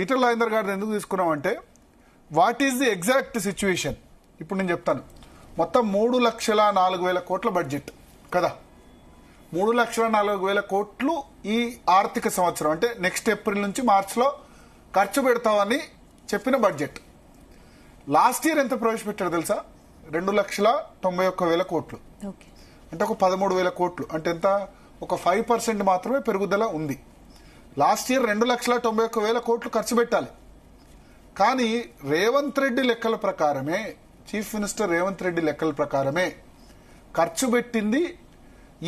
ఈటల రాజేందర్ గారిని ఎందుకు తీసుకున్నామంటే what is the exact situation ఇప్పుడు నేను చెప్తాను. మొత్తం 3,04,000 కోట్ల బడ్జెట్ కదా. 3,04,000 కోట్లు ఈ ఆర్థిక సంవత్సరం అంటే నెక్స్ట్ ఏప్రిల్ నుంచి మార్చ్లో ఖర్చు పెడతామని చెప్పిన బడ్జెట్. లాస్ట్ ఇయర్ ఎంత ప్రవేశపెట్టారు తెలుసా? 2,91,000 కోట్లు. అంటే ఒక 13,000 కోట్లు, అంటే ఎంత, ఒక 5% మాత్రమే పెరుగుదల ఉంది. లాస్ట్ ఇయర్ 2,91,000 కోట్లు ఖర్చు పెట్టాలి. కానీ రేవంత్ రెడ్డి లెక్కల ప్రకారమే, చీఫ్ మినిస్టర్ రేవంత్ రెడ్డి లెక్కల ప్రకారమే ఖర్చు పెట్టింది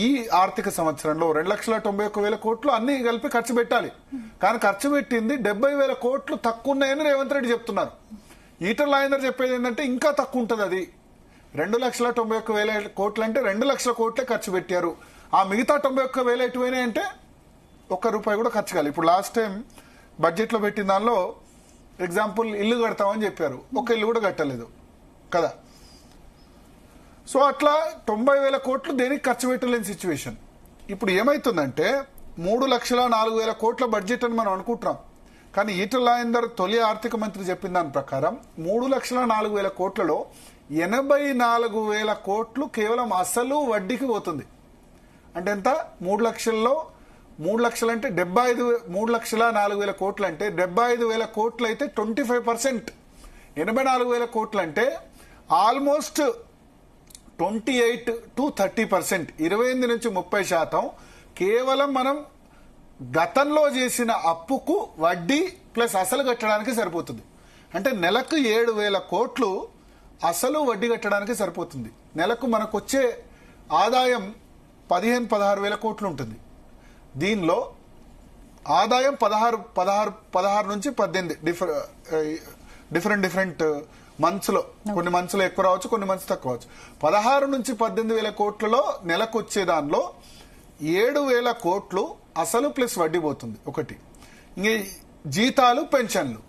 ఈ ఆర్థిక సంవత్సరంలో 2,91,000 కోట్లు అన్ని కలిపి ఖర్చు పెట్టాలి. కానీ ఖర్చు పెట్టింది 70,000 కోట్లు తక్కువ ఉన్నాయని రేవంత్ రెడ్డి చెప్తున్నారు. ఈటల రాజేందర్ చెప్పేది ఏంటంటే ఇంకా తక్కువ ఉంటుంది. అది 2,91,000 కోట్లు అంటే 2 లక్షల కోట్లే ఖర్చు పెట్టారు. ఆ మిగతా 91,000 ఎటువైనాయి అంటే ₹1 కూడా ఖర్చు కాలి. ఇప్పుడు లాస్ట్ టైం బడ్జెట్లో పెట్టిన దానిలో ఎగ్జాంపుల్ ఇల్లు కడతామని చెప్పారు, ఒక ఇల్లు కూడా కట్టలేదు కదా. సో అట్లా 90,000 కోట్లు దేనికి ఖర్చు పెట్టలేని సిచ్యువేషన్. ఇప్పుడు ఏమైతుందంటే 3,04,000 కోట్ల బడ్జెట్ అని మనం అనుకుంటున్నాం. కానీ ఈటల రాజేందర్ తొలి ఆర్థిక మంత్రి చెప్పిన దాని ప్రకారం 3,04,000 కోట్లలో 84,000 కోట్లు కేవలం అసలు వడ్డీకి పోతుంది. అంటే ఎంత? 3 లక్షల్లో 3 లక్షలు అంటే 3,04,000 కోట్లు అంటే 75,000 కోట్లు అయితే 25%. 84,000 కోట్లు అంటే ఆల్మోస్ట్ 28 to 30%, 28 నుంచి 30% కేవలం మనం గతంలో చేసిన అప్పుకు వడ్డీ ప్లస్ అసలు కట్టడానికి సరిపోతుంది. అంటే నెలకు 7,000 కోట్లు అసలు వడ్డీ కట్టడానికి సరిపోతుంది. నెలకు మనకు వచ్చే ఆదాయం 15,000-16,000 కోట్లు ఉంటుంది. దీనిలో ఆదాయం 16 నుంచి 18 డిఫరెంట్ మంత్స్ లో, కొన్ని మంత్స్ లో ఎక్కువ రావచ్చు, కొన్ని మంత్స్ తక్కువ రావచ్చు. 16 నుంచి 18,000 కోట్లలో నెలకు వచ్చే దానిలో 7,000 కోట్లు అసలు ప్లస్ వడ్డీ పోతుంది ఒకటి. ఇంక జీతాలు పెన్షన్లు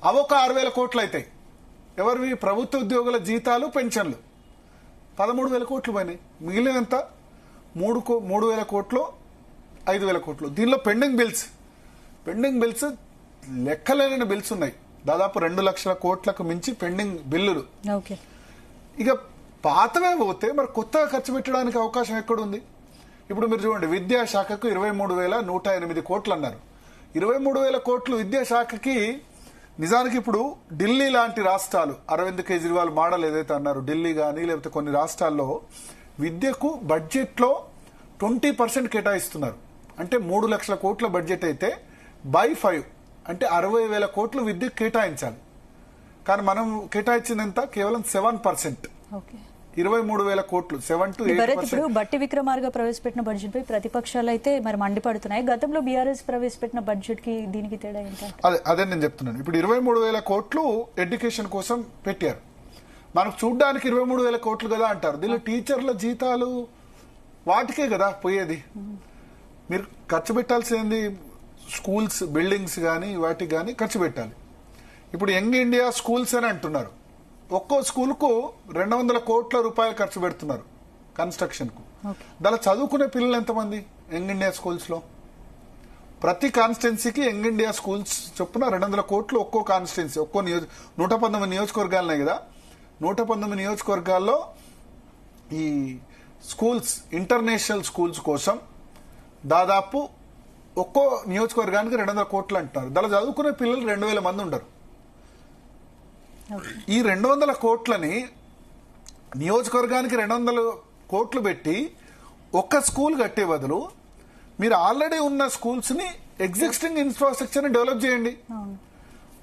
అవి ఒక 6,000 కోట్లు అవుతాయి. ఎవరివి? ప్రభుత్వ ఉద్యోగుల జీతాలు పెన్షన్లు 13,000 కోట్లు పోయినాయి. మిగిలినంత 3,000 కోట్లు, 5,000 కోట్లు. దీనిలో పెండింగ్ బిల్స్ లెక్కలేని బిల్స్ ఉన్నాయి. దాదాపు 2 లక్షల కోట్లకు మించి పెండింగ్ బిల్లులు. ఇక పాతవే పోతే మరి కొత్తగా ఖర్చు పెట్టడానికి అవకాశం ఎక్కడుంది? ఇప్పుడు మీరు చూడండి, విద్యాశాఖకు 23,108 కోట్లు అన్నారు. 23,000 కోట్లు విద్యాశాఖకి. నిజానికి ఇప్పుడు ఢిల్లీ లాంటి రాష్ట్రాలు, అరవింద్ కేజ్రీవాల్ మోడల్ ఏదైతే అన్నారు, ఢిల్లీ కానీ లేకపోతే కొన్ని రాష్ట్రాల్లో విద్యకు బడ్జెట్లో 20% కేటాయిస్తున్నారు. అంటే 3 లక్షల కోట్ల బడ్జెట్ అయితే బై 5 అంటే 60,000 కోట్లు విద్యకు కేటాయించాలి. కానీ మనం కేటాయించిందంత కేవలం 7%. 23,000 కోట్లు, 7 to 8%. ఇప్పుడు బట్టి విక్రమార్క ప్రవేశపెట్టిన బడ్జెట్ పై ప్రతిపక్షాలు అయితే మరి మండిపడుతున్నాయి. గతంలో బీఆర్ఎస్ ప్రవేశపెట్టిన బడ్జెట్ కి దీనికి తేడా ఏంటి? అదే నేను చెప్తున్నాను. ఇప్పుడు 23,000 కోట్లు ఎడ్యుకేషన్ కోసం పెట్టారు. మనకు చూడ్డానికి 23,000 కోట్లు కదా అంటారు. దీనిలో టీచర్ల జీతాలు వాటికే కదా పోయేది. మీరు ఖర్చు పెట్టాల్సింది స్కూల్స్, బిల్డింగ్స్ కానీ వాటికి కానీ ఖర్చు పెట్టాలి. ఇప్పుడు యంగ్ ఇండియా స్కూల్స్ అని అంటున్నారు. ఒక్కో స్కూల్కు 200 కోట్ల రూపాయలు ఖర్చు పెడుతున్నారు కన్స్ట్రక్షన్ కు. దానిలో చదువుకునే పిల్లలు ఎంతమంది యంగ్ ఇండియా స్కూల్స్ లో? ప్రతి కాన్స్టిట్యున్సీకి యంగ్ ఇండియా స్కూల్స్ చొప్పున 200 కోట్లు ఒక్కో కాన్స్టిట్యున్సీ, ఒక్కో 119 నియోజకవర్గాలున్నాయి కదా. 119 నియోజకవర్గాల్లో ఈ స్కూల్స్, ఇంటర్నేషనల్ స్కూల్స్ కోసం దాదాపు ఒక్కో నియోజకవర్గానికి 200 కోట్లు అంటున్నారు. దానిలో చదువుకునే పిల్లలు 2,000 మంది ఉండరు. ఈ 200 కోట్లని నియోజకవర్గానికి 200 కోట్లు పెట్టి ఒక్క స్కూల్ కట్టే బదులు మీరు ఆల్రెడీ ఉన్న స్కూల్స్ ని, ఎగ్జిస్టింగ్ ఇన్ఫ్రాస్ట్రక్చర్ ని డెవలప్ చేయండి.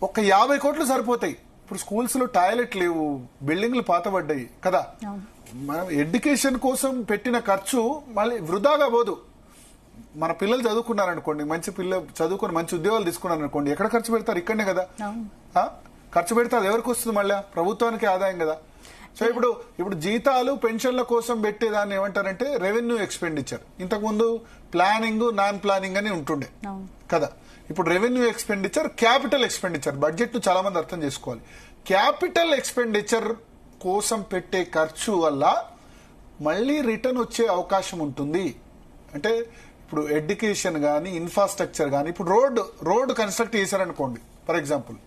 ఒక 50 కోట్లు సరిపోతాయి. ఇప్పుడు స్కూల్స్ లో టాయిలెట్ లేవు, బిల్డింగ్లు పాతబడ్డాయి కదా. మనం ఎడ్యుకేషన్ కోసం పెట్టిన ఖర్చు మళ్ళీ వృధాగా పోదు. మన పిల్లలు చదువుకున్నారనుకోండి, మంచి పిల్లలు చదువుకుని మంచి ఉద్యోగాలు తీసుకున్నారనుకోండి, ఎక్కడ ఖర్చు పెడతారు? ఇక్కడనే కదా ఖర్చు పెడితే అది ఎవరికి వస్తుంది? మళ్ళీ ప్రభుత్వానికి ఆదాయం కదా. సో ఇప్పుడు జీతాలు, పెన్షన్ల కోసం పెట్టేదాన్ని ఏమంటారంటే రెవెన్యూ ఎక్స్పెండిచర్. ఇంతకుముందు ప్లానింగ్, నాన్ ప్లానింగ్ అని ఉంటుండే కదా. ఇప్పుడు revenue expenditure, capital expenditure. Budget ను చాలా మంది అర్థం చేసుకోవాలి. క్యాపిటల్ ఎక్స్పెండిచర్ కోసం పెట్టే ఖర్చు వల్ల మళ్ళీ రిటర్న్ వచ్చే అవకాశం ఉంటుంది. అంటే ఇప్పుడు ఎడ్యుకేషన్ కానీ ఇన్ఫ్రాస్ట్రక్చర్ కానీ ఇప్పుడు రోడ్ కన్స్ట్రక్ట్ చేశారనుకోండి ఫర్ ఎగ్జాంపుల్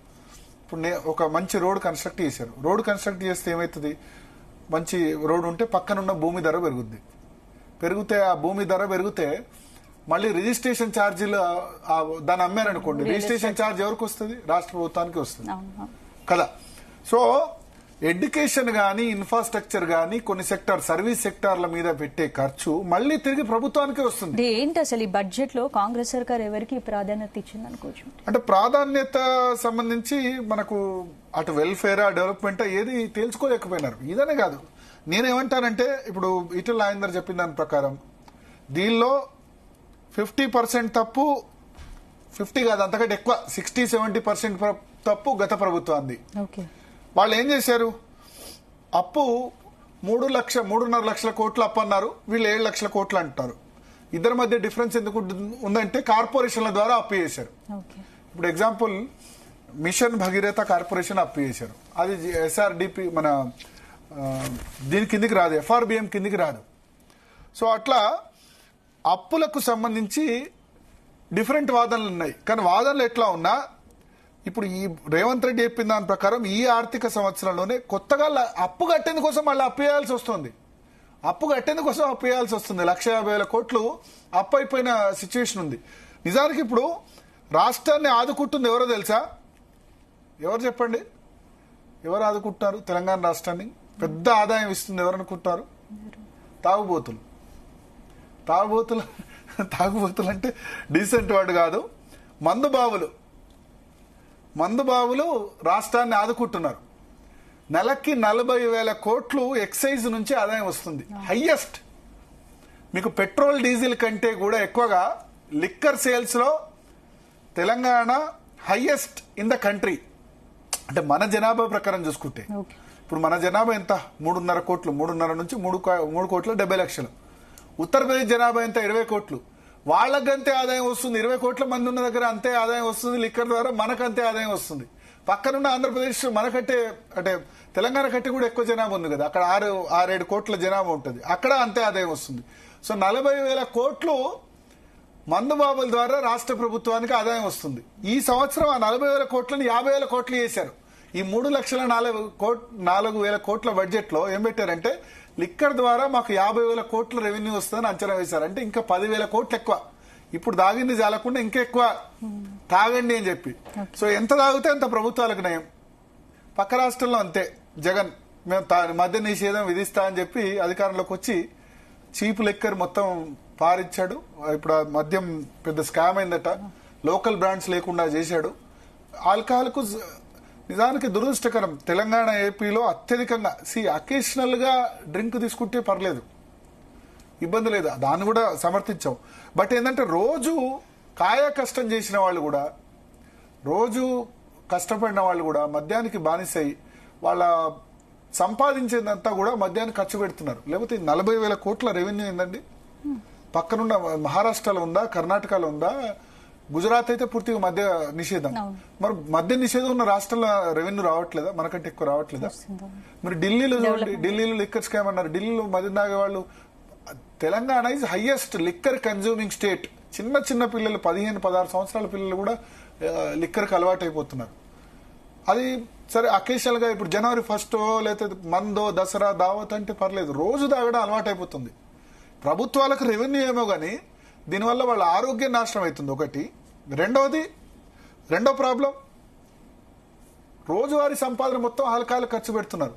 ఇప్పుడు ఒక మంచి రోడ్ కన్స్ట్రక్ట్ చేశారు. రోడ్ కన్స్ట్రక్ట్ చేస్తే ఏమవుతుంది, మంచి రోడ్ ఉంటే పక్కనున్న భూమి ధర పెరిగితే ఆ భూమి ధర పెరిగితే మళ్ళీ రిజిస్ట్రేషన్ ఛార్జీలు దాన్ని అమ్మారనుకోండి, రిజిస్ట్రేషన్ ఛార్జ్ ఎవరికి వస్తుంది? రాష్ట్ర ప్రభుత్వానికి వస్తుంది కదా. సో ఎడ్యుకేషన్ గానీ ఇన్ఫ్రాస్ట్రక్చర్ గానీ కొన్ని సర్వీస్ సెక్టార్ల మీద పెట్టే ఖర్చు మళ్ళీ తిరిగి ప్రభుత్వానికే వస్తుంది. ఏంటి అసలు ఈ బడ్జెట్ లో కాంగ్రెస్ సర్కార్ ఎవరికి ప్రాధాన్యత ఇచ్చింది అనుకోవచ్చు? అంటే ప్రాధాన్యత సంబంధించి మనకు అటు వెల్ఫేర్ డెవలప్మెంట్ ఏది తేల్చుకోలేకపోయినారు. ఇదనే కాదు, నేనేమంటానంటే ఇప్పుడు ఈటెల రాజేందర్ చెప్పిన దాని ప్రకారం దీనిలో 50% తప్పు, 50 కాదు అంతకంటే ఎక్కువ 60-70% తప్పు గత ప్రభుత్వాన్ని. వాళ్ళు ఏం చేశారు, అప్పు 3.5 లక్షల కోట్లు అప్పు అన్నారు, వీళ్ళు 7 లక్షల కోట్లు అంటారు. ఇద్దరి మధ్య డిఫరెన్స్ ఎందుకు ఉందంటే కార్పొరేషన్ల ద్వారా అప్పు చేశారు. ఇప్పుడు ఎగ్జాంపుల్ మిషన్ భగీరథ కార్పొరేషన్ అప్పు చేశారు, అది ఎస్ఆర్డిపి మన దీని కిందికి రాదు, ఎఫ్ఆర్బిఎం కిందికి రాదు. సో అట్లా అప్పులకు సంబంధించి డిఫరెంట్ వాదనలు ఉన్నాయి. కానీ వాదనలు ఎట్లా ఉన్నా ఇప్పుడు ఈ రేవంత్ రెడ్డి చెప్పిన దాని ప్రకారం ఈ ఆర్థిక సంవత్సరంలోనే కొత్తగా అప్పు కట్టేందుకు కోసం మళ్ళీ అప్పు చేయాల్సి వస్తుంది. 1,50,000 కోట్లు అప్పు అయిపోయిన సిచ్యువేషన్ ఉంది. నిజానికి ఇప్పుడు రాష్ట్రాన్ని ఆదుకుంటుంది ఎవరో తెలుసా? ఎవరు చెప్పండి, ఎవరు ఆదుకుంటున్నారు తెలంగాణ రాష్ట్రాన్ని? పెద్ద ఆదాయం ఇస్తుంది ఎవరు అనుకుంటున్నారు? తాగుబోతులు అంటే డీసెంట్ వర్డ్ కాదు, మందుబావులు రాష్ట్రాన్ని ఆదుకుంటున్నారు. నెలకి 40,000 కోట్లు ఎక్సైజ్ నుంచి ఆదాయం వస్తుంది. హైయెస్ట్, మీకు పెట్రోల్ డీజిల్ కంటే కూడా ఎక్కువగా లిక్కర్ సేల్స్ లో Telangana highest in the country. అంటే మన జనాభా ప్రకారం చూసుకుంటే ఇప్పుడు మన జనాభా ఎంత? 3.5 కోట్లు, 3.5 నుంచి 3,70,00,000. ఉత్తరప్రదేశ్ జనాభా ఎంత? 20 కోట్లు. వాళ్ళకంతే ఆదాయం వస్తుంది. 20 కోట్ల మంది ఉన్న దగ్గర అంతే ఆదాయం వస్తుంది లిక్కర్ ద్వారా, మనకంతే ఆదాయం వస్తుంది. పక్కనున్న ఆంధ్రప్రదేశ్ మనకంటే అంటే తెలంగాణ కంటే కూడా ఎక్కువ జనాభా ఉంది కదా, అక్కడ 6-7 కోట్ల జనాభా ఉంటుంది, అక్కడ అంతే ఆదాయం వస్తుంది. సో 40,000 కోట్లు మందుబాబుల ద్వారా రాష్ట్ర ప్రభుత్వానికి ఆదాయం వస్తుంది. ఈ సంవత్సరం ఆ 40,000 కోట్లను 50,000 కోట్లు చేశారు. ఈ 3,04,000 కోట్ల బడ్జెట్ లో ఏం పెట్టారంటే లిక్కర్ ద్వారా మాకు 50,000 కోట్ల రెవెన్యూ వస్తుందని అంచనా వేశారు. అంటే ఇంకా 10,000 కోట్లు ఎక్కువ. ఇప్పుడు తాగింది చాలకుండా ఇంకా ఎక్కువ తాగండి అని చెప్పి. సో ఎంత తాగితే అంత ప్రభుత్వాలకు నయం. పక్క రాష్ట్రంలో అంతే, జగన్ మేము మద్య నిషేధం విధిస్తా అని చెప్పి అధికారంలోకి వచ్చి చీప్ లిక్కర్ మొత్తం పారిచ్చాడు. ఇప్పుడు ఆ మద్యం పెద్ద స్కామ్ అయిందట, లోకల్ బ్రాండ్స్ లేకుండా చేశాడు. ఆల్కహాల్ కు నిజానికి దురదృష్టకరం, తెలంగాణ ఏపీలో అత్యధికంగా అకేషనల్ గా డ్రింక్ తీసుకుంటే పర్లేదు, ఇబ్బంది లేదు, దాన్ని కూడా సమర్థించాం. బట్ ఏంటంటే రోజు కాయ కష్టం చేసిన వాళ్ళు కూడా, రోజు కష్టపడిన వాళ్ళు కూడా మద్యానికి బానిసై వాళ్ళ సంపాదించేదంతా కూడా మద్యానికి ఖర్చు పెడుతున్నారు. లేకపోతే 40,000 కోట్ల రెవెన్యూ ఏందండి? పక్కనున్న మహారాష్ట్రలో ఉందా, కర్ణాటకలో ఉందా, గుజరాత్ అయితే పూర్తిగా మద్య నిషేధం. మరి మద్య నిషేధం ఉన్న రాష్ట్రంలో రెవెన్యూ రావట్లేదా? మనకంటే ఎక్కువ రావట్లేదా? మీరు ఢిల్లీలో చూడండి, ఢిల్లీలో లిక్కర్ స్కామ్ అన్నారు, ఢిల్లీలో మద్యం తాగే వాళ్ళు. Telangana is highest liquor consuming state. చిన్న పిల్లలు 15-16 సంవత్సరాల పిల్లలు కూడా లిక్కర్కి అలవాటు అయిపోతున్నారు. అది సరే అకేషనల్ గా ఇప్పుడు జనవరి 1 లేకపోతే మందో దసరా దావత్ అంటే పర్లేదు, రోజు తాగడం అలవాటు అయిపోతుంది. ప్రభుత్వాలకు రెవెన్యూ ఏమో గానీ దీనివల్ల వాళ్ళ ఆరోగ్యం నాశనం అవుతుంది ఒకటి. రెండో ప్రాబ్లం, రోజువారీ సంపాదన మొత్తం ఆల్కహాల్ ఖర్చు పెడుతున్నారు.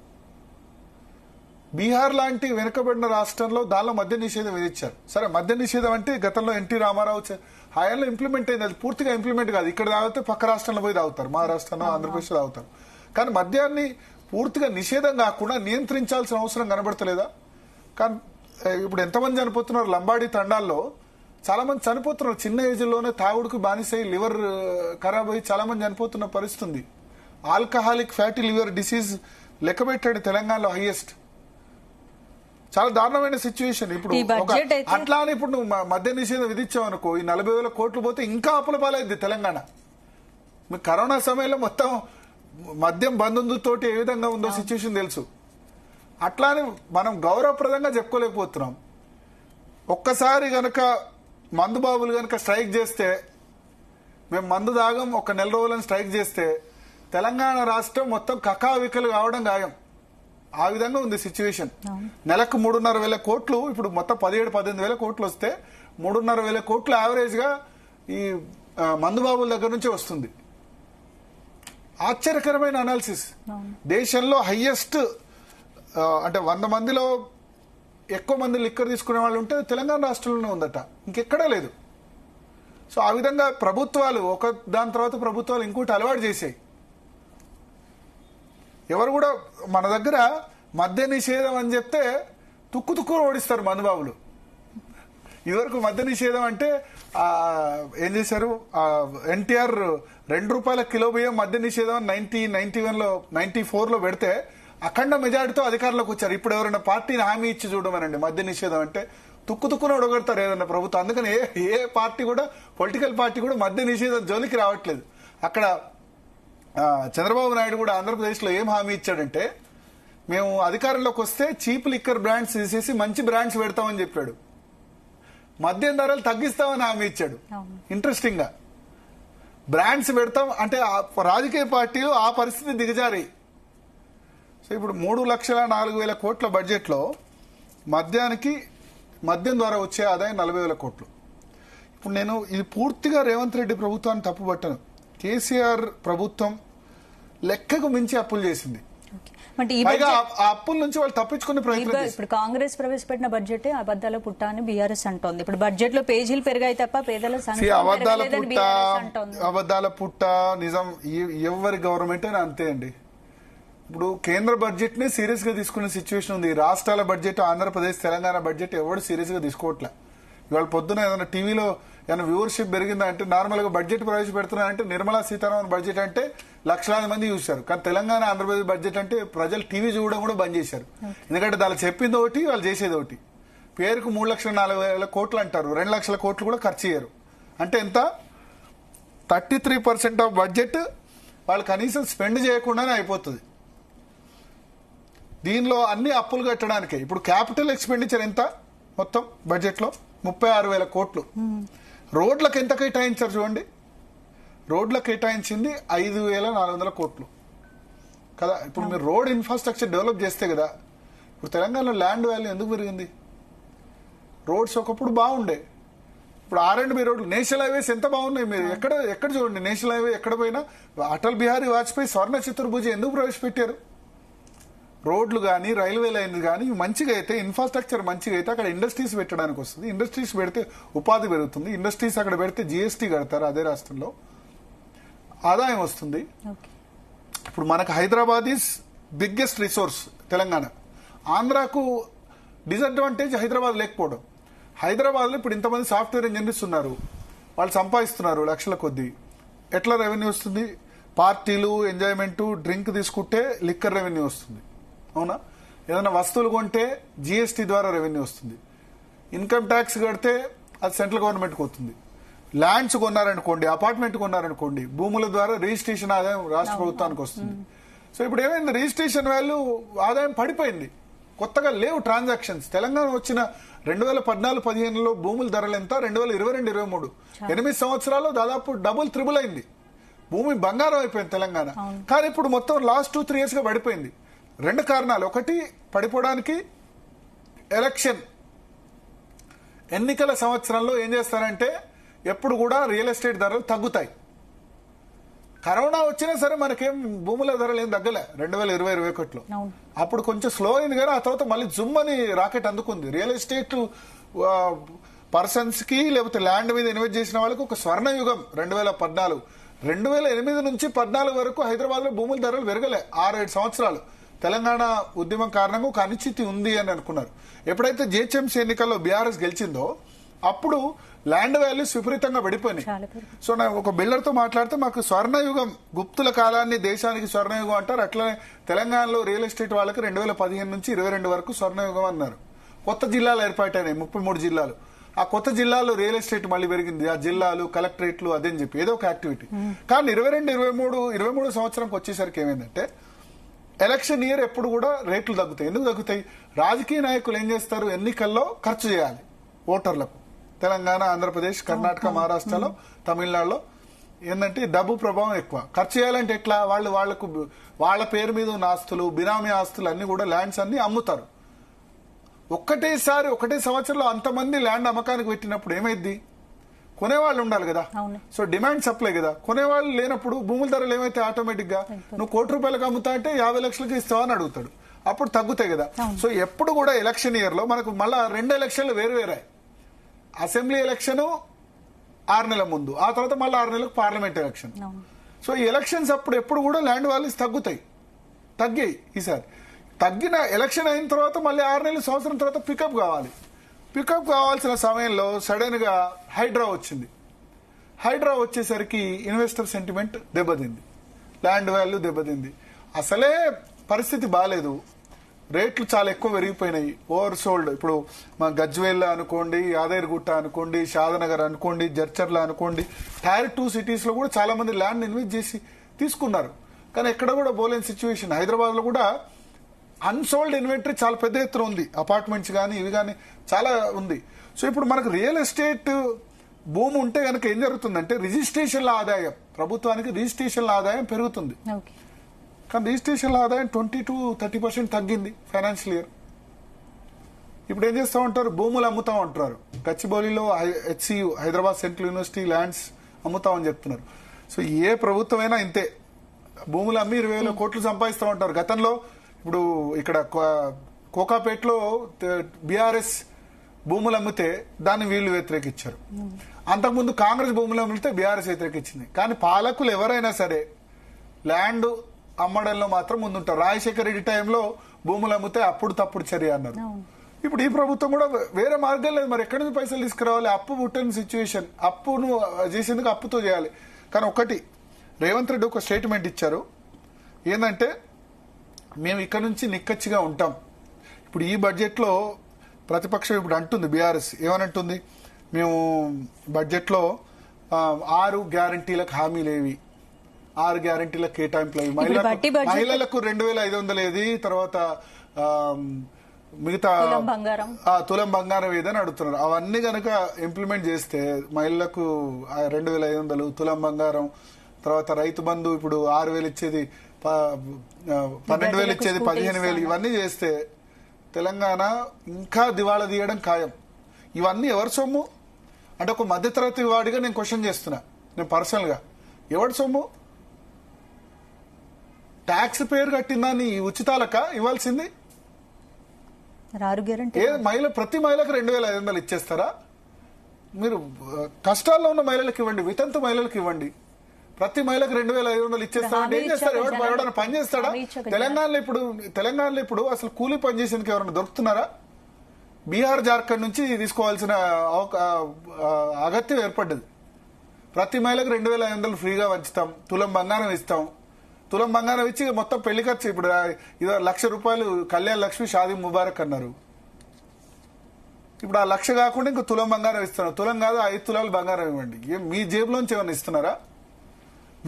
బీహార్ లాంటి వెనుకబడిన రాష్ట్రంలో దానిలో మద్య నిషేధం విధించారు. సరే మద్య నిషేధం అంటే గతంలో ఎన్టీ రామారావు హయాంలో ఇంప్లిమెంట్ అయింది, అది పూర్తిగా ఇంప్లిమెంట్ కాదు. ఇక్కడ తాగితే పక్క రాష్ట్రంలో పోయి తాగుతారు, మహారాష్ట్రలో ఆంధ్రప్రదేశ్ తాగుతారు. కానీ మద్యాన్ని పూర్తిగా నిషేధం కాకుండా నియంత్రించాల్సిన అవసరం కనబడతలేదా? కానీ ఇప్పుడు ఎంతమంది చనిపోతున్నారు లంబాడీ తండాల్లో, చాలా మంది చనిపోతున్నారు చిన్న ఏజ్ లోనే తాగుడుకు బానిసై లివర్ ఖరాబ్ అయ్యి చాలా మంది చనిపోతున్న పరిస్థితి ఉంది. ఆల్కహాలిక్ ఫ్యాటీ లివర్ డిసీజ్ లెక్క పెట్టాడు తెలంగాణలో హైయెస్ట్. చాలా దారుణమైన సిచ్యువేషన్. ఇప్పుడు అట్లా అని ఇప్పుడు నువ్వు మద్య నిషేధం విధించావు అనుకో, ఈ 40,000 కోట్లు పోతే ఇంకా అప్పుల పాలైంది తెలంగాణ. మీకు కరోనా సమయంలో మొత్తం మద్యం బంధుతోటి ఏ విధంగా ఉందో సిచ్యువేషన్ తెలుసు. అట్లానే మనం గౌరవప్రదంగా చెప్పుకోలేకపోతున్నాం. ఒక్కసారి గనక మందు బాబులు కనుక స్ట్రైక్ చేస్తే, మేము మందు దాగం ఒక నెల రోజులను స్ట్రైక్ చేస్తే తెలంగాణ రాష్ట్రం మొత్తం కకావికలు కావడం ఖాయం. ఆ విధంగా ఉంది సిచ్యువేషన్. నెలకు 3,500 కోట్లు, ఇప్పుడు మొత్తం 17-18 కోట్లు వస్తే 3,500 కోట్లు యావరేజ్ గా ఈ మందుబాబుల దగ్గర నుంచి వస్తుంది. ఆశ్చర్యకరమైన అనాలిసిస్. దేశంలో హైయెస్ట్ అంటే 100 మందిలో ఎక్కువ మంది లిక్కర్ తీసుకునే వాళ్ళు ఉంటే తెలంగాణ రాష్ట్రంలోనే ఉందట, ఇంకెక్కడా లేదు. సో ఆ విధంగా ప్రభుత్వాలు ఒక దాని తర్వాత ప్రభుత్వాలు ఇంకోటి అలవాటు చేసాయి. ఎవరు కూడా మన దగ్గర మద్య నిషేధం అని చెప్తే తుక్కు ఓడిస్తారు మందుబాబులు. ఇదివరకు మద్య నిషేధం అంటే ఏం చేశారు, ఎన్టీఆర్ ₹2 కిలో బియ్యం మద్య నిషేధం 1994లో పెడితే అఖండ మెజారిటీతో అధికారంలోకి వచ్చారు. ఇప్పుడు ఎవరైనా పార్టీని హామీ ఇచ్చి చూడమనండి మద్య నిషేధం అంటే తుక్కున ఒడగొడతారు ఏదన్నా ప్రభుత్వం. అందుకని ఏ పార్టీ కూడా, పొలిటికల్ పార్టీ కూడా మద్య నిషేధం జోలికి రావట్లేదు. అక్కడ చంద్రబాబు నాయుడు కూడా ఆంధ్రప్రదేశ్ లో ఏం హామీ ఇచ్చాడంటే, మేము అధికారంలోకి వస్తే చీప్ లిక్కర్ బ్రాండ్స్ తీసేసి మంచి బ్రాండ్స్ పెడతామని చెప్పాడు. మద్యం ధరలు తగ్గిస్తామని హామీ ఇచ్చాడు. ఇంట్రెస్టింగ్ గా బ్రాండ్స్ పెడతాం అంటే రాజకీయ పార్టీలు ఆ పరిస్థితి దిగజారి. సో ఇప్పుడు 3,04,000 కోట్ల బడ్జెట్ లో మద్యం ద్వారా వచ్చే ఆదాయం 40,000 కోట్లు. ఇప్పుడు నేను ఇది పూర్తిగా రేవంత్ రెడ్డి ప్రభుత్వాన్ని తప్పుపట్టను. కేసీఆర్ ప్రభుత్వం లెక్కకు మించి అప్పులు చేసింది. పైగా ఆ అప్పుల నుంచి వాళ్ళు తప్పించుకునే ప్రయత్నం. ఇప్పుడు కాంగ్రెస్ ప్రవేశపెట్టిన బడ్జెట్ అబద్దాల పుట్ట అని బీఆర్ఎస్ అంటోంది. ఇప్పుడు బడ్జెట్ లో పేజీలు పెరిగాయి తప్ప పేదల అబద్దాల పుట్ట నిజం ఎవరి గవర్నమెంట్ అని అంతే అండి. ఇప్పుడు కేంద్ర బడ్జెట్ ని సీరియస్ గా తీసుకునే సిచ్యువేషన్ ఉంది. రాష్ట్రాల బడ్జెట్, ఆంధ్రప్రదేశ్, తెలంగాణ బడ్జెట్ ఎవరు సీరియస్ గా తీసుకోవట్లే. ఇవాళ పొద్దున ఏదైనా టీవీలో ఏమైనా వ్యూవర్షిప్ పెరిగిందా అంటే, నార్మల్ గా బడ్జెట్ ప్రవేశపెడుతున్నారంటే నిర్మలా సీతారామన్ బడ్జెట్ అంటే లక్షలాది మంది చూశారు. కానీ తెలంగాణ, ఆంధ్రప్రదేశ్ బడ్జెట్ అంటే ప్రజలు టీవీ చూడడం కూడా బంద్ చేశారు. ఎందుకంటే దాన్ని చెప్పింది ఒకటి, వాళ్ళు చేసేది ఒకటి. పేరుకు 3,04,000 కోట్లు అంటారు, 2 లక్షల కోట్లు కూడా ఖర్చు చేయరు. అంటే ఎంత? 33% ఆఫ్ బడ్జెట్ వాళ్ళు కనీసం స్పెండ్ చేయకుండానే అయిపోతుంది. దీనిలో అన్ని అప్పులు కట్టడానికే. ఇప్పుడు క్యాపిటల్ ఎక్స్పెండిచర్ ఎంత మొత్తం బడ్జెట్ లో? 36,000 కోట్లు. రోడ్లకు ఎంత కేటాయించారు చూడండి. రోడ్లకు కేటాయించింది 5,400 కోట్లు కదా. ఇప్పుడు మీరు రోడ్ ఇన్ఫ్రాస్ట్రక్చర్ డెవలప్ చేస్తే కదా. ఇప్పుడు తెలంగాణలో ల్యాండ్ వాల్యూ ఎందుకు పెరిగింది? రోడ్స్ ఒకప్పుడు బాగుండే. ఇప్పుడు R&B రోడ్లు, నేషనల్ హైవేస్ ఎంత బాగున్నాయి. మీరు ఎక్కడ చూడండి నేషనల్ హైవే ఎక్కడ పోయినా. అటల్ బిహారీ వాజ్పేయి స్వర్ణ చతుర్భుజి ఎందుకు ప్రవేశపెట్టారు? రోడ్లు కానీ, రైల్వే లైన్లు కానీ మంచిగా అయితే, ఇన్ఫ్రాస్ట్రక్చర్ మంచిగా అయితే అక్కడ ఇండస్ట్రీస్ పెట్టడానికి వస్తుంది. ఇండస్ట్రీస్ పెడితే ఉపాధి పెరుగుతుంది. ఇండస్ట్రీస్ అక్కడ పెడితే GST కడతారు, అదే రాష్ట్రంలో ఆదాయం వస్తుంది. ఇప్పుడు మనకు Hyderabad is biggest resource Telangana. ఆంధ్రాకు డిసడ్వాంటేజ్ హైదరాబాద్ లేకపోవడం. హైదరాబాద్ లో ఇప్పుడు ఇంతమంది సాఫ్ట్వేర్ ఇంజనీర్స్ ఉన్నారు, వాళ్ళు సంపాదిస్తున్నారు లక్షల కొద్దీ. ఎట్లా రెవెన్యూ వస్తుంది? పార్టీలు, ఎంజాయ్మెంట్, డ్రింక్ తీసుకుంటే లిక్కర్ రెవెన్యూ వస్తుంది, అవునా? ఏదైనా వస్తువులు కొంటే GST ద్వారా రెవెన్యూ వస్తుంది. ఇన్కమ్ ట్యాక్స్ కడితే అది సెంట్రల్ గవర్నమెంట్కి వస్తుంది. ల్యాండ్స్ కొన్నారనుకోండి, అపార్ట్మెంట్ కొన్నారనుకోండి, భూముల ద్వారా రిజిస్ట్రేషన్ ఆదాయం రాష్ట్ర ప్రభుత్వానికి వస్తుంది. సో ఇప్పుడు ఏమైంది? రిజిస్ట్రేషన్ వాల్యూ ఆదాయం పడిపోయింది. కొత్తగా లేవు ట్రాన్సాక్షన్స్. తెలంగాణ వచ్చిన 2014-15లో భూముల ధరలు ఎంత? 2022-23 8 సంవత్సరాల్లో దాదాపు డబుల్ త్రిబుల్ అయింది. భూమి బంగారం అయిపోయింది తెలంగాణ. కానీ ఇప్పుడు మొత్తం లాస్ట్ 2-3 years గా పడిపోయింది. 2 కారణాలు. ఒకటి, పడిపోవడానికి ఎలక్షన్, ఎన్నికల సంవత్సరంలో ఏం చేస్తారంటే ఎప్పుడు కూడా రియల్ ఎస్టేట్ ధరలు తగ్గుతాయి. కరోనా వచ్చినా సరే మనకేం భూముల ధరలు ఏం తగ్గలే 2020-21లో. అప్పుడు కొంచెం స్లో అయింది కానీ ఆ తర్వాత మళ్ళీ జుమ్ అని రాకెట్ అందుకుంది. రియల్ ఎస్టేట్ పర్సన్స్ కి లేకపోతే ల్యాండ్ మీద ఇన్వెస్ట్ చేసిన వాళ్ళకి ఒక స్వర్ణయుగం 2014. 2008 నుంచి 14 వరకు హైదరాబాద్ లో భూముల ధరలు పెరగలే. 6-7 సంవత్సరాలు తెలంగాణ ఉద్యమం కారణంగా ఒక అనిశ్చితి ఉంది అని అనుకున్నారు. ఎప్పుడైతే GHMC ఎన్నికల్లో BRS గెలిచిందో అప్పుడు ల్యాండ్ వాల్యూస్ విపరీతంగా పడిపోయినాయి. సో నేను ఒక బిల్డర్ తో మాట్లాడితే, మాకు స్వర్ణయుగం, గుప్తుల కాలాన్ని దేశానికి స్వర్ణయుగం అంటారు, అట్లనే తెలంగాణలో రియల్ ఎస్టేట్ వాళ్ళకి 2015 నుంచి 22 వరకు స్వర్ణయుగం అన్నారు. కొత్త జిల్లాలు ఏర్పాటైనాయి, 33 జిల్లాలు. ఆ కొత్త జిల్లాల్లో రియల్ ఎస్టేట్ మళ్ళీ పెరిగింది. ఆ జిల్లాలు, కలెక్టరేట్లు, అదేని చెప్పి ఏదో ఒక యాక్టివిటీ. కానీ 22-23 సంవత్సరంకి వచ్చేసరికి ఏమైందంటే, ఎలక్షన్ ఇయర్ ఎప్పుడు కూడా రేట్లు తగ్గుతాయి. ఎందుకు తగ్గుతాయి? రాజకీయ నాయకులు ఏం చేస్తారు? ఎన్నికల్లో ఖర్చు చేయాలి ఓటర్లకు. తెలంగాణ, ఆంధ్రప్రదేశ్, కర్ణాటక, మహారాష్ట్రలో, తమిళనాడులో ఏంటంటే డబ్బు ప్రభావం ఎక్కువ. ఖర్చు చేయాలంటే ఎట్లా? వాళ్ళకు వాళ్ళ పేరు మీద ఉన్న ఆస్తులు, బినామీ ఆస్తులు అన్ని కూడా ల్యాండ్స్ అన్ని అమ్ముతారు. ఒకటే సంవత్సరంలో అంతమంది ల్యాండ్ అమ్మకానికి పెట్టినప్పుడు ఏమైంది? కొనేవాళ్ళు ఉండాలి కదా. సో డిమాండ్ సప్లై కదా. కొనేవాళ్ళు లేనప్పుడు భూముల ధరలు ఏమైతే ఆటోమేటిక్ గా నువ్వు ₹1,00,00,000 అమ్ముతా అంటే 50,00,000 ఇస్తావా అని అడుగుతాడు. అప్పుడు తగ్గుతాయి కదా. సో ఎప్పుడు కూడా ఎలక్షన్ ఇయర్ లో మనకు మళ్ళా 2 ఎలక్షన్లు వేరే. అసెంబ్లీ ఎలక్షన్ 6 నెలల ముందు, ఆ తర్వాత మళ్ళీ 6 నెలలకు పార్లమెంట్ ఎలక్షన్. సో ఈ ఎలక్షన్స్ అప్పుడు ఎప్పుడు కూడా ల్యాండ్ వాల్యూస్ తగ్గాయి. ఈసారి తగ్గిన ఎలక్షన్ అయిన తర్వాత మళ్ళీ 6 నెలలు, సంవత్సరం తర్వాత పికప్ కావాలి. పికప్ కావాల్సిన సమయంలో సడన్ గా హైడ్రా వచ్చింది. హైడ్రా వచ్చేసరికి ఇన్వెస్టర్ సెంటిమెంట్ దెబ్బతింది, ల్యాండ్ వాల్యూ దెబ్బతింది. అసలే పరిస్థితి బాగాలేదు, రేట్లు చాలా ఎక్కువ పెరిగిపోయినాయి, ఓవర్ సోల్డ్. ఇప్పుడు మా గజ్వేల్ అనుకోండి, యాదగిరిగుట్ట అనుకోండి, షాదనగర్ అనుకోండి, జడ్చర్ల అనుకోండి, టైర్ 2 సిటీస్ లో కూడా చాలా మంది ల్యాండ్ ఇన్వెస్ట్ చేసి తీసుకున్నారు. కానీ ఎక్కడ కూడా పోలేని సిచ్యువేషన్. హైదరాబాద్ లో కూడా అన్సోల్డ్ ఇన్వెంటరీ చాలా పెద్ద ఎత్తున ఉంది, అపార్ట్మెంట్స్ కానీ ఇవి కానీ చాలా ఉంది. సో ఇప్పుడు మనకు రియల్ ఎస్టేట్ భూమి ఉంటే కనుక ఏం జరుగుతుందంటే రిజిస్ట్రేషన్ల ఆదాయం, ప్రభుత్వానికి రిజిస్ట్రేషన్ల ఆదాయం పెరుగుతుంది. కానీ రిజిస్ట్రేషన్ల ఆదాయం 20-30% తగ్గింది ఫైనాన్షియల్ ఇయర్. ఇప్పుడు ఏం చేస్తా ఉంటారు? భూములు అమ్ముతా ఉంటారు. గచ్చిబౌలిలో HCU, Hyderabad central university lands అమ్ముతామని చెప్తున్నారు. సో ఏ ప్రభుత్వమైనా ఇంతే, భూములు అమ్మి 20,000 కోట్లు సంపాదిస్తూ ఉంటారు. గతంలో ఇప్పుడు ఇక్కడ కోకాపేటలో బీఆర్ఎస్ భూములు అమ్మితే దాన్ని వీళ్ళు వ్యతిరేకించారు. అంతకుముందు కాంగ్రెస్ భూములు అమ్మితే బీఆర్ఎస్ వ్యతిరేకించింది. కానీ పాలకులు ఎవరైనా సరే ల్యాండ్ అమ్మడంలో మాత్రం ముందుంటారు. రాజశేఖర రెడ్డి టైంలో భూములు అమ్మితే అప్పుడు తప్పుడు చర్య అన్నారు. ఇప్పుడు ఈ ప్రభుత్వం కూడా వేరే మార్గం లేదు. మరి ఎక్కడి నుంచి పైసలు తీసుకురావాలి? అప్పు పుట్టిన సిచ్యువేషన్, అప్పును చేసేందుకు అప్పుతో చేయాలి. కానీ ఒకటి రేవంత్ రెడ్డి ఒక స్టేట్మెంట్ ఇచ్చారు, ఏంటంటే మేము ఇక్కడ నుంచి నిక్కచ్చిగా ఉంటాం. ఇప్పుడు ఈ బడ్జెట్ లో ప్రతిపక్షం ఇప్పుడు అంటుంది, బీఆర్ఎస్ ఏమనంటుంది, మేము బడ్జెట్ లో 6 గ్యారంటీలకు హామీలేవి, 6 గ్యారంటీలకు కేటాయింపులు, మహిళలకు 2,500 ఏది, తర్వాత మిగతా తులం బంగారం ఏదని అడుగుతున్నారు. అవన్నీ గనక ఇంప్లిమెంట్ చేస్తే మహిళలకు 2,500 తులం బంగారం, తర్వాత రైతు బంధు ఇప్పుడు 6,000 ఇచ్చేది 12,000 ఇచ్చేది 15,000, ఇవన్నీ చేస్తే తెలంగాణ ఇంకా దివాళా తీయడం ఖాయం. ఇవన్నీ ఎవరి సొమ్ము అంటే ఒక మధ్యతరగతి వాడిగా నేను క్వశ్చన్ చేస్తున్నా, నేను పర్సనల్ గా. ఎవరి సొమ్ము? ట్యాక్స్ పేరు కట్టిందాన్ని ఉచితాలక ఇవ్వాల్సింది? ప్రతి మహిళకు 2,500 ఇచ్చేస్తారా? మీరు కష్టాల్లో ఉన్న మహిళలకు ఇవ్వండి, వితంతు మహిళలకు ఇవ్వండి. ప్రతి మహిళకు 2,500 ఇచ్చేస్తారంటే ఏం చేస్తారు? ఎవరైనా పని చేస్తాడా? తెలంగాణలో ఇప్పుడు అసలు కూలీ పని చేసేందుకు ఎవరైనా దొరుకుతున్నారా? బీహార్, జార్ఖండ్ నుంచి తీసుకోవాల్సిన అగత్యం ఏర్పడ్డది. ప్రతి మహిళకు 2,500 ఫ్రీగా వంచుతాం, తులం బంగారం ఇస్తాం. తులం బంగారం ఇచ్చి మొత్తం పెళ్లి ఖర్చు ఇప్పుడు ఇదో ₹1,00,000 కళ్యాణ లక్ష్మి షాదీ ముబారక్ అన్నారు. ఇప్పుడు ఆ 1,00,000 కాకుండా ఇంకో తులం బంగారం ఇస్తున్నారు. తులం కాదు 5 తులాలు బంగారం ఇవ్వండి. మీ జేబులోంచి ఏమైనా ఇస్తున్నారా?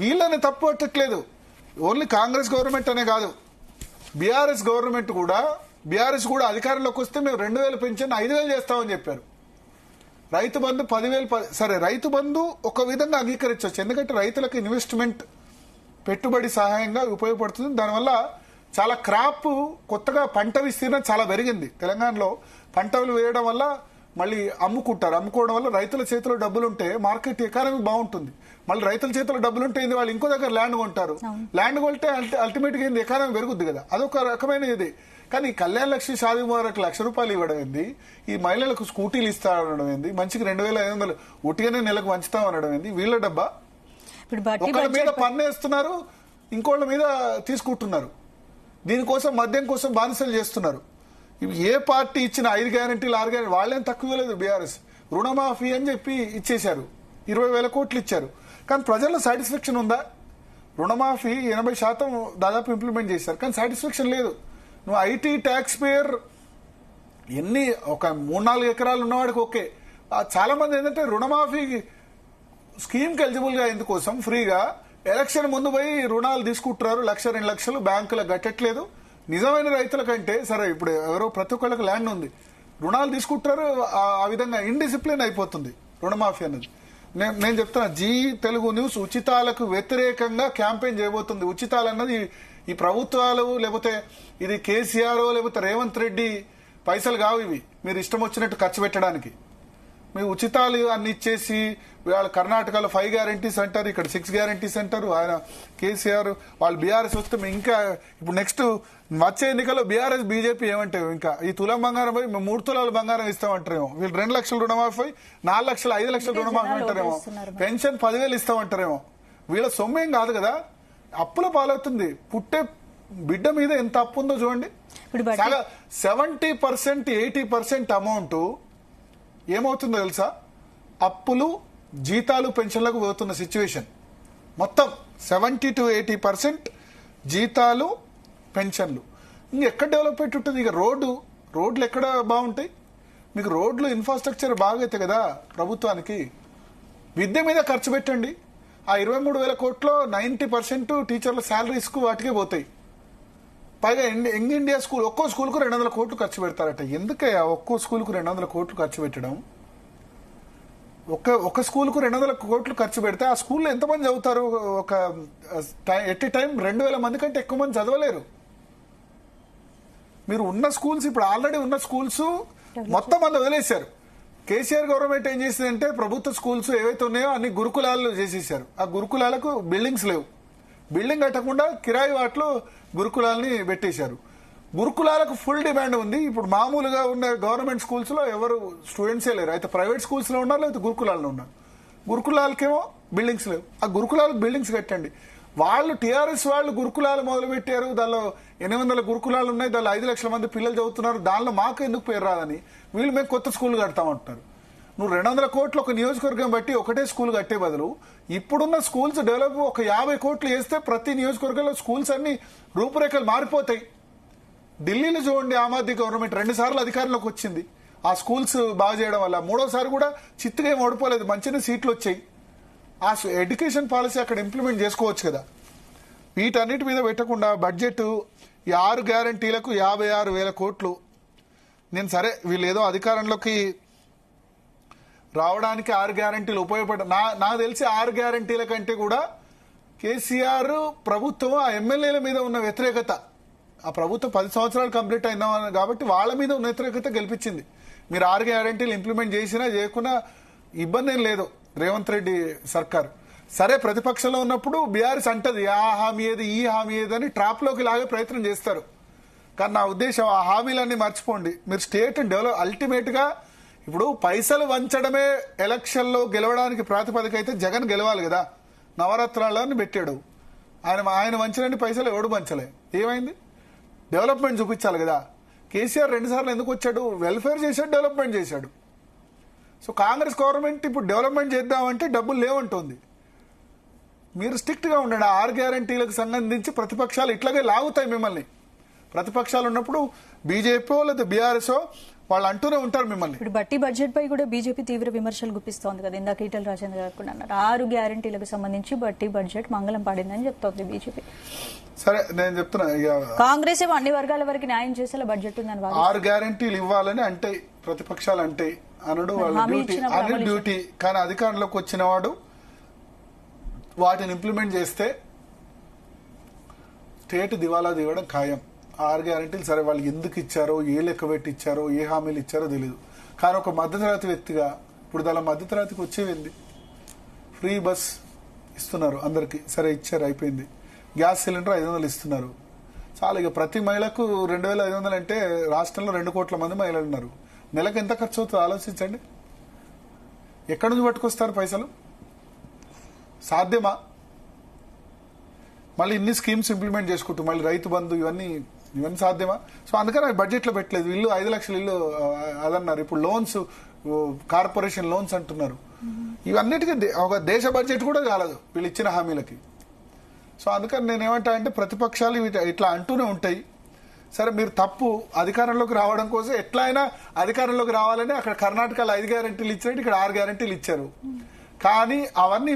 వీళ్ళని తప్పు పట్టట్లేదు. ఓన్లీ కాంగ్రెస్ గవర్నమెంట్ అనే కాదు, బీఆర్ఎస్ గవర్నమెంట్ కూడా, బీఆర్ఎస్ కూడా అధికారంలోకి వస్తే మేము 2,000 పెన్షన్ 5,000 చేస్తామని చెప్పారు. రైతు బంధు 10,000. సరే, రైతు బంధు ఒక విధంగా అంగీకరించవచ్చు, ఎందుకంటే రైతులకు ఇన్వెస్ట్మెంట్ పెట్టుబడి సహాయంగా ఉపయోగపడుతుంది. దానివల్ల చాలా క్రాప్, కొత్తగా పంట విస్తీర్ణం చాలా పెరిగింది తెలంగాణలో. పంటలు వేయడం వల్ల మళ్ళీ అమ్ముకోవడం వల్ల రైతుల చేతిలో డబ్బులు ఉంటే మార్కెట్ ఎకానమీ బాగుంటుంది. మళ్ళీ రైతుల చేతిలో డబ్బులు ఉంటే వాళ్ళు ఇంకో దగ్గర ల్యాండ్ కొంటారు. ల్యాండ్ కొంటే అల్టిమేట్ గా ఎకానమీ పెరుగుద్ది కదా, అదొక రకమైన ఇది. కానీ కళ్యాణ లక్ష్మి షాదీ ముబారక్ ₹1,00,000 ఇవ్వడం ఏంది, ఈ మహిళలకు స్కూటీలు ఇస్తా అనడం ఏంది, మంచికి 2,500 ఒట్టిగానే నెలకు వంచుతాం అనడం ఏంది? వీళ్ళ డబ్బా? ఒకళ్ళ మీద పన్ను వేస్తున్నారు, ఇంకోళ్ళ మీద తీసుకుంటున్నారు. దీనికోసం మద్యం కోసం బానిసలు చేస్తున్నారు. ఏ పార్టీ ఇచ్చిన 5 గ్యారెంటీలు 6 గ్యారెంటీ వాళ్ళేం తక్కువ ఇవ్వలేదు. బీఆర్ఎస్ రుణమాఫీ అని చెప్పి ఇచ్చేశారు, 20,000 కోట్లు ఇచ్చారు. కానీ ప్రజల్లో సాటిస్ఫాక్షన్ ఉందా? రుణమాఫీ 80% దాదాపు ఇంప్లిమెంట్ చేశారు, కానీ సాటిస్ఫాక్షన్ లేదు. నువ్వు ఐటీ ట్యాక్స్ పేయర్ ఎన్ని ఒక 3-4 ఎకరాలు ఉన్నవాడికి ఓకే. చాలా మంది ఏంటంటే రుణమాఫీ స్కీమ్ కి ఎలిజిబుల్ గా ఎందుకోసం ఫ్రీగా ఎలక్షన్ ముందు పోయి రుణాలు తీసుకుంటున్నారు, 1,00,000-2 లక్షలు బ్యాంకులకు కట్టట్లేదు. నిజమైన రైతుల కంటే సరే, ఇప్పుడు ఎవరో ప్రతి ఒక్కళ్ళకి ల్యాండ్ ఉంది, రుణాలు తీసుకుంటారు, ఆ విధంగా ఇండిసిప్లిన్ అయిపోతుంది రుణమాఫీ అన్నది. నేను చెప్తున్నా, జీ తెలుగు న్యూస్ ఉచితాలకు వ్యతిరేకంగా క్యాంపెయిన్ చేయబోతుంది. ఉచితాలు అన్నది ఈ ప్రభుత్వాలు, లేకపోతే ఇది కేసీఆర్ లేకపోతే రేవంత్ రెడ్డి పైసలు కావు ఇవి మీరు ఇష్టం వచ్చినట్టు ఖర్చు పెట్టడానికి. మీ ఉచితాలు అన్ని ఇచ్చేసి వాళ్ళు కర్ణాటకలో 5 గ్యారంటీస్ అంటారు, ఇక్కడ 6 గ్యారంటీస్ అంటారు. ఆయన కేసీఆర్ వాళ్ళు బీఆర్ఎస్ వస్తే ఇంకా ఇప్పుడు నెక్స్ట్ వచ్చే ఎన్నికల్లో బీఆర్ఎస్ బీజేపీ ఏమంటారు, ఇంకా ఈ తులం బంగారం పోయి 3 తులాల బంగారం ఇస్తామంటారేమో, వీళ్ళు 2 లక్షల రుణమాఫీ 4 లక్షలు 5 లక్షల రుణమాఫీ అంటారేమో, పెన్షన్ 10,000 ఇస్తామంటారేమో. వీళ్ళ సొమ్మేం కాదు కదా, అప్పుల పాలవుతుంది. పుట్టే బిడ్డ మీద ఎంత అప్పు ఉందో చూడండి. చాలా 70% 80% అమౌంట్ ఏమవుతుందో తెలుసా, అప్పులు జీతాలు పెన్షన్లకు పోతున్న సిచ్యువేషన్. మొత్తం 70 to 80% జీతాలు పెన్షన్లు. ఇంకెక్కడ డెవలప్మెంట్ ఉంటుంది? ఇక రోడ్లు ఎక్కడ బాగుంటాయి? మీకు రోడ్లు ఇన్ఫ్రాస్ట్రక్చర్ బాగైతే కదా ప్రభుత్వానికి. విద్య మీద ఖర్చు పెట్టండి. ఆ 23,000 కోట్లో 90% టీచర్ల శాలరీస్కు వాటికే పోతాయి. పైగా యంగ్ ఇండియా స్కూల్ ఒక్కో స్కూల్కు 200 కోట్లు ఖర్చు పెడతారట. ఎందుకయ్యా ఒక్కో స్కూల్కు 200 కోట్లు ఖర్చు పెట్టడం? ఒక స్కూల్కు 200 కోట్లు ఖర్చు పెడితే ఆ స్కూల్లో ఎంతమంది చదువుతారు? ఒక ఎట్ టైం 2,000 మంది కంటే ఎక్కువ మంది చదవలేరు. మీరు ఉన్న స్కూల్స్, ఇప్పుడు ఆల్రెడీ ఉన్న స్కూల్స్ మొత్తం అందులో వదిలేశారు. కేసీఆర్ గవర్నమెంట్ ఏం చేసిందంటే ప్రభుత్వ స్కూల్స్ ఏవైతే ఉన్నాయో అన్ని గురుకులాలు చేసేసారు. ఆ గురుకులాలకు బిల్డింగ్స్ లేవు. బిల్డింగ్ కట్టకుండా కిరాయి వాటిలో గురుకులాలని పెట్టేశారు. గురుకులాలకు ఫుల్ డిమాండ్ ఉంది. ఇప్పుడు మామూలుగా ఉన్న గవర్నమెంట్ స్కూల్స్ లో ఎవరు స్టూడెంట్సే లేరు. అయితే ప్రైవేట్ స్కూల్స్ లో ఉన్నారు, లేకపోతే గురుకులాల్లో ఉన్నారు. గురుకులాలకేమో బిల్డింగ్స్ లేవు. ఆ గురుకులాలకు బిల్డింగ్స్ కట్టండి. వాళ్ళు టీఆర్ఎస్ వాళ్ళు గురుకులాలు మొదలు పెట్టారు. దానిలో 800 గురుకులాలు ఉన్నాయి, దానిలో 5 లక్షల మంది పిల్లలు చదువుతున్నారు. దానిలో మాకు ఎందుకు పేరు రాదని వీళ్ళు మేము కొత్త స్కూల్ కడతామంటున్నారు. నువ్వు 200 కోట్లు ఒక నియోజకవర్గం బట్టి ఒకటే స్కూల్ కట్టే బదులు ఇప్పుడున్న స్కూల్స్ డెవలప్ ఒక 50 కోట్లు వేస్తే ప్రతి నియోజకవర్గంలో స్కూల్స్ అన్ని రూపురేఖలు మారిపోతాయి. ఢిల్లీలో చూడండి, ఆమ్ ఆద్మీ గవర్నమెంట్ 2 సార్లు అధికారంలోకి వచ్చింది ఆ స్కూల్స్ బాగు చేయడం వల్ల. 3వ సారి కూడా చిత్తుగా ఏం ఓడిపోలేదు, మంచిగా సీట్లు వచ్చాయి. ఆ ఎడ్యుకేషన్ పాలసీ అక్కడ ఇంప్లిమెంట్ చేసుకోవచ్చు కదా. వీటన్నిటి మీద పెట్టకుండా బడ్జెట్ ఈ 6 గ్యారంటీలకు 56,000 కోట్లు. నేను సరే వీళ్ళు ఏదో అధికారంలోకి రావడానికి 6 గ్యారంటీలు ఉపయోగపడ నాకు తెలిసి 6 గ్యారంటీల కంటే కూడా కేసీఆర్ ప్రభుత్వం ఆ ఎమ్మెల్యేల మీద ఉన్న వ్యతిరేకత, ఆ ప్రభుత్వం 10 సంవత్సరాలు కంప్లీట్ అయినా కాబట్టి వాళ్ళ మీద ఉన్న వ్యతిరేకత గెలిపించింది. మీరు 6 గ్యారంటీలు ఇంప్లిమెంట్ చేసినా చేయకున్నా ఇబ్బంది ఏం లేదు రేవంత్ రెడ్డి సర్కార్. సరే ప్రతిపక్షంలో ఉన్నప్పుడు బీఆర్ఎస్ అంటది ఆ హామీ ఏది ఈ హామీ ఏది అని ట్రాప్లోకి లాగే ప్రయత్నం చేస్తారు. కానీ నా ఉద్దేశం ఆ హామీలన్నీ మర్చిపోండి. మీరు స్టేట్ డెవలప్ అల్టిమేట్ గా ఇప్పుడు పైసలు వంచడమే ఎలక్షన్లో గెలవడానికి ప్రాతిపదిక అయితే జగన్ గెలవాలి కదా. నవరత్నాలని పెట్టాడు ఆయన వంచలేని పైసలు ఎవడు వంచలే. ఏమైంది? డెవలప్మెంట్ చూపించాలి కదా. కేసీఆర్ 2 సార్లు ఎందుకు వచ్చాడు? వెల్ఫేర్ చేశాడు, డెవలప్మెంట్ చేశాడు. సో కాంగ్రెస్ గవర్నమెంట్ ఇప్పుడు డెవలప్మెంట్ చేద్దామంటే డబ్బులు లేవంటుంది. మీరు స్ట్రిక్ట్ గా ఉండండి. 6 గ్యారంటీలకు సంబంధించి ప్రతిపక్షాలు ఇట్లాగే లాగుతాయి మిమ్మల్ని. ప్రతిపక్షాలు ఉన్నప్పుడు బీజేపీ లేదా బీఆర్ఎస్ వాళ్ళు అంటూనే ఉంటారు మిమ్మల్ని. ఇప్పుడు బట్టి బడ్జెట్ పై కూడా బీజేపీ తీవ్ర విమర్శలు గుప్పిస్తోంది కదా. ఇందాక ఈటెల రాజేంద్ర గారు కూడా అన్నారు 6 గ్యారంటీలకు సంబంధించి బట్టి బడ్జెట్ మంగళం పాడిందని చెప్తోంది బీజేపీ. సరే నేను చెప్తున్నా, కాంగ్రెస్ ఏమో అన్ని వర్గాల వరకు న్యాయం చేసేలా బడ్జెట్ ఉందని 6 గ్యారంటీలు ఇవ్వాలని అంటే ప్రతిపక్షాలు అంటే అనడు వాళ్ళ డ్యూటీ. కానీ అధికారంలోకి వచ్చిన వాడు వాటిని ఇంప్లిమెంట్ చేస్తే స్టేట్ దివాలా దిగడం ఖాయం. 6 గ్యారంటీలు సరే వాళ్ళు ఎందుకు ఇచ్చారో, ఏ లెక్క పెట్టి ఇచ్చారో, ఏ హామీలు ఇచ్చారో తెలియదు. కానీ ఒక మధ్యతరగతి వ్యక్తిగా ఇప్పుడు దాని మధ్యతరగతికి వచ్చేవింది. ఫ్రీ బస్ ఇస్తున్నారు అందరికి, సరే ఇచ్చారు అయిపోయింది. గ్యాస్ సిలిండర్ 500 ఇస్తున్నారు చాలా. ఇక ప్రతి మహిళకు 2,500 అంటే రాష్ట్రంలో 2 కోట్ల మంది మహిళలు ఉన్నారు. నెలకు ఎంత ఖర్చు అవుతుందో ఆలోచించండి. ఎక్కడి నుంచి పట్టుకొస్తారు పైసలు? సాధ్యమా? మళ్ళీ ఇన్ని స్కీమ్స్ ఇంప్లిమెంట్ చేసుకుంటూ మళ్ళీ రైతు బంధు ఇవన్నీ సాధ్యమా? సో అందుకని బడ్జెట్ లో పెట్టలేదు. ఇల్లు 5 లక్షల ఇల్లు అదన్నారు. ఇప్పుడు లోన్స్, కార్పొరేషన్ లోన్స్ అంటున్నారు. ఇవన్నిటికీ ఒక దేశ బడ్జెట్ కూడా కాలదు వీళ్ళు ఇచ్చిన హామీలకి. సో అందుకని నేనేమంటా అంటే ప్రతిపక్షాలు ఇట్లా అంటూనే ఉంటాయి. సరే మీరు తప్పు అధికారంలోకి రావడం కోసం ఎట్లా అయినా అధికారంలోకి రావాలని అక్కడ కర్ణాటకలో 5 గ్యారంటీలు ఇచ్చినట్టు ఇక్కడ 6 గ్యారంటీలు ఇచ్చారు. కానీ అవన్నీ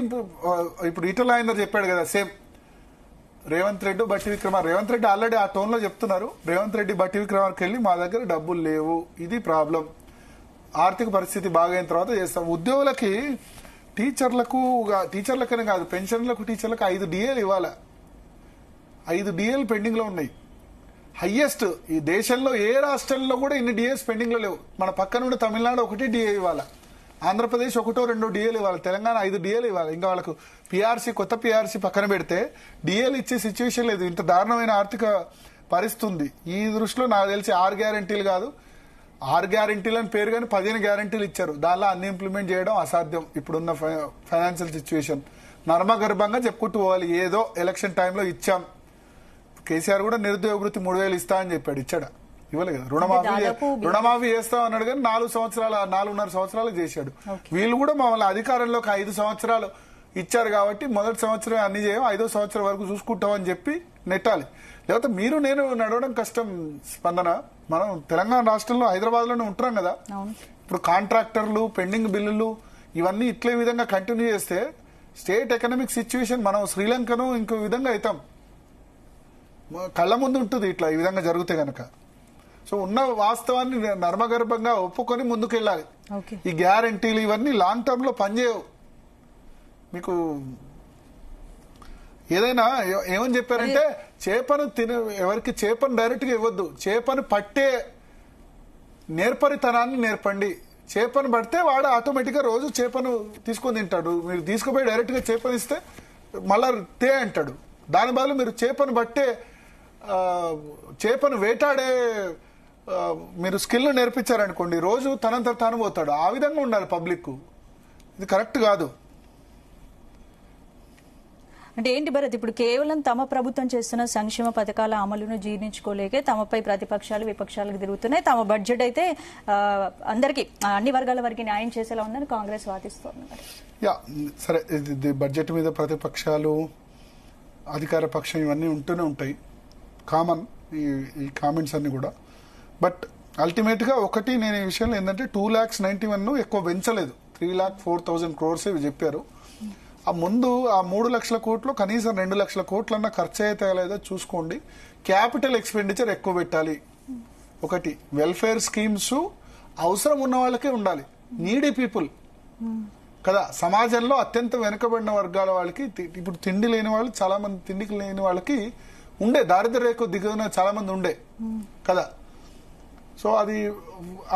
ఇప్పుడు ఈటెల రాజేందర్ చెప్పాడు కదా, సేమ్ రేవంత్ రెడ్డి బట్టి విక్రమార్క, రేవంత్ రెడ్డి ఆల్రెడీ ఆ టోన్ లో చెప్తున్నారు. రేవంత్ రెడ్డి బట్టి విక్రమార్కి వెళ్ళి మా దగ్గర డబ్బులు లేవు, ఇది ప్రాబ్లం, ఆర్థిక పరిస్థితి బాగైన తర్వాత చేస్తాం. ఉద్యోగులకి టీచర్లకనే కాదు, పెన్షన్లకు టీచర్లకు 5 డిఏలు ఇవ్వాలి. 5 డిఏలు పెండింగ్ లో ఉన్నాయి. హైయెస్ట్ ఈ దేశంలో ఏ రాష్ట్రంలో కూడా ఇన్ని డిఏస్ పెండింగ్ లో లేవు. మన పక్క నుండి తమిళనాడు 1 డిఏ ఇవ్వాలి, ఆంధ్రప్రదేశ్ 1-2 డిఏలు ఇవ్వాలి, తెలంగాణ 5 డిఏలు ఇవ్వాలి. ఇంకా వాళ్ళకు పీఆర్సీ, కొత్త పీఆర్సీ పక్కన పెడితే డిఏలు ఇచ్చే సిచ్యువేషన్ లేదు. ఇంత దారుణమైన ఆర్థిక పరిస్థితి ఉంది. ఈ దృష్టిలో నాకు తెలిసి 6 గ్యారెంటీలు కాదు, 6 గ్యారెంటీలు అని పేరు కానీ 15 గ్యారెంటీలు ఇచ్చారు. దానిలో అన్ని ఇంప్లిమెంట్ చేయడం అసాధ్యం ఇప్పుడున్న ఫైనాన్షియల్ సిచ్యువేషన్. నర్మగర్భంగా చెప్పుకుంటూ పోవాలి. ఏదో ఎలక్షన్ టైంలో ఇచ్చాం. కేసీఆర్ కూడా నిరుద్యోగ వృత్తి 3,000 ఇస్తా అని చెప్పాడు, ఇచ్చాడా? ఇవ్వలే కదా. రుణమాఫీ చేస్తాం అన్నాడు కానీ 4.5 సంవత్సరాలు చేశాడు. వీళ్ళు కూడా మమ్మల్ని అధికారంలోకి 5 సంవత్సరాలు ఇచ్చారు కాబట్టి మొదటి సంవత్సరం అన్ని చేయం, 5వ సంవత్సరం వరకు చూసుకుంటామని చెప్పి నెట్టాలి. లేకపోతే మీరు నేను నడవడం కష్టం. స్పందన, మనం తెలంగాణ రాష్ట్రంలో హైదరాబాద్ లోనే ఉంటున్నాం కదా. ఇప్పుడు కాంట్రాక్టర్లు, పెండింగ్ బిల్లులు ఇవన్నీ ఇట్లే విధంగా కంటిన్యూ చేస్తే స్టేట్ ఎకనామిక్ సిచ్యువేషన్ మనం శ్రీలంకను ఇంకో విధంగా అవుతాం. కళ్ళ ముందు ఉంటుంది ఇట్లా ఈ విధంగా జరిగితే గనక. సో ఉన్న వాస్తవాన్ని నర్మగర్భంగా ఒప్పుకొని ముందుకెళ్ళాలి. ఈ గ్యారంటీలు ఇవన్నీ లాంగ్ టర్మ్ లో పనిచేయవు. మీకు ఏదైనా ఏమని చెప్పారంటే చేపను ఎవరికి చేపను డైరెక్ట్ గా ఇవ్వద్దు, చేపను పట్టే నేర్పరితనాన్ని నేర్పండి. చేపను పడితే వాడు ఆటోమేటిక్ గా రోజు చేపను తీసుకొని తింటాడు. మీరు తీసుకుపోయి డైరెక్ట్ గా చేపను ఇస్తే మళ్ళా తే అంటాడు. దాని బదులు మీరు చేపను పట్టే, చేపను వేటాడే మీరు స్కిల్ నేర్పించారనుకోండి, రోజు తనంత తాను పోతాడు. ఆ విధంగా ఉండాలి పబ్లిక్. ఇది కరెక్ట్ కాదు. అంటే ఏంటి భరత్, ఇప్పుడు కేవలం తమ ప్రభుత్వం చేస్తున్న సంక్షేమ పథకాల అమలును జీర్ణించుకోలేకే తమపై ప్రతిపక్షాలు విపక్షాలకు తిరుగుతున్నాయి. తమ బడ్జెట్ అయితే అందరికీ, అన్ని వర్గాల వారికి న్యాయం చేసేలా ఉందని కాంగ్రెస్ వాదిస్తోంది. సరే, ఇది బడ్జెట్ మీద ప్రతిపక్షాలు, అధికార పక్షం ఇవన్నీ ఉంటూనే ఉంటాయి, కామన్ ఈ కామెంట్స్ అన్ని కూడా. బట్ అల్టిమేట్ గా ఒకటి నేను ఈ విషయంలో ఏంటంటే 2,91,000 ఎక్కువ పెంచలేదు, 3,04,000 crores ఇవి చెప్పారు. ఆ ముందు ఆ 3 లక్షల కోట్లు కనీసం 2 లక్షల కోట్లన్నా ఖర్చు అయితే లేదో చూసుకోండి. క్యాపిటల్ ఎక్స్పెండిచర్ ఎక్కువ పెట్టాలి. ఒకటి వెల్ఫేర్ స్కీమ్స్ అవసరం ఉన్న వాళ్ళకే ఉండాలి, నీడీ పీపుల్ కదా. సమాజంలో అత్యంత వెనుకబడిన వర్గాల వాళ్ళకి, ఇప్పుడు తిండి లేని వాళ్ళు చాలా మంది, తిండికి లేని వాళ్ళకి ఉండే, దారిద్ర్య రేఖ దిగువన చాలా మంది ఉండే కదా. సో అది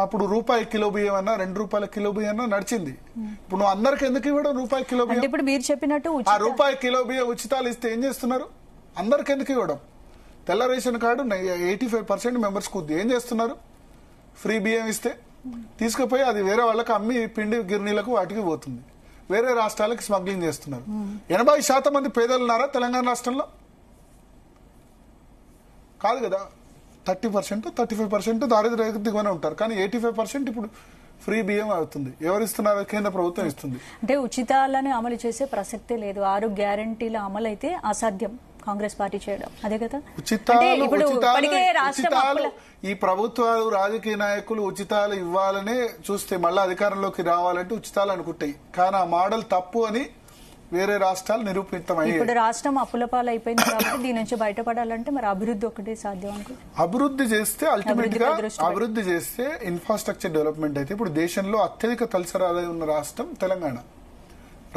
అప్పుడు రూపాయి కిలో బియ్యం అన్నా, 2 రూపాయల కిలో బియ్యం అన్నా నడిచింది. ఇప్పుడు నువ్వు అందరికి ఎందుకు ఇవ్వడం రూపాయి కిలో బియ్యం? ఇప్పుడు మీరు చెప్పినట్టు ఆ రూపాయి కిలో బియ్యం ఉచితాలు ఇస్తే ఏం చేస్తున్నారు? అందరికి ఎందుకు ఇవ్వడం? తెల్ల రేషన్ కార్డు 85% మెంబర్స్ కు ఏం చేస్తున్నారు? ఫ్రీ బియ్యం ఇస్తే తీసుకుపోయి అది వేరే వాళ్ళకి అమ్మి పిండి గిర్నీలకు వాటికి పోతుంది, వేరే రాష్ట్రాలకు స్మగ్లింగ్ చేస్తున్నారు. 80% మంది పేదలు ఉన్నారా తెలంగాణ రాష్ట్రంలో? కాదు కదా. 30%, 35% దారిద్ర్య రేఖ దిగువనే ఉంటారు. కానీ 85% ఇప్పుడు ఫ్రీ బియ్యం అవుతుంది. ఎవరు ఇస్తున్నారు? కేంద్ర ప్రభుత్వం ఇస్తుంది. అంటే ఉచితాలను అమలు చేసే ప్రసక్తే లేదు. 6 గ్యారెంటీల అమలు అయితే అసాధ్యం కాంగ్రెస్ పార్టీ చేయడం, అదే కదా. ఉచితాలు ఈ ప్రభుత్వాలు, రాజకీయ నాయకులు ఉచితాలు ఇవ్వాలనే చూస్తే మళ్ళీ అధికారంలోకి రావాలంటే ఉచితాలు అనుకుంటాయి. కానీ ఆ మోడల్ తప్పు అని వేరే రాష్ట్రాలు నిరూపితమయ్యాయి. ఇప్పుడు రాష్ట్రం అప్పుల పాలు అయిపోయింది కాబట్టి దీని నుంచి బయటపడాలంటే మరి అభివృద్ధి ఒకటే సాధ్యం అనుకుంటే, అభివృద్ధి చేస్తే అల్టిమేట్ గా అభివృద్ధి చేస్తే ఇన్ఫ్రాస్ట్రక్చర్ డెవలప్మెంట్ అయితే. ఇప్పుడు దేశంలో అత్యధిక తలసరి ఆదాయం ఉన్న రాష్ట్రం తెలంగాణ.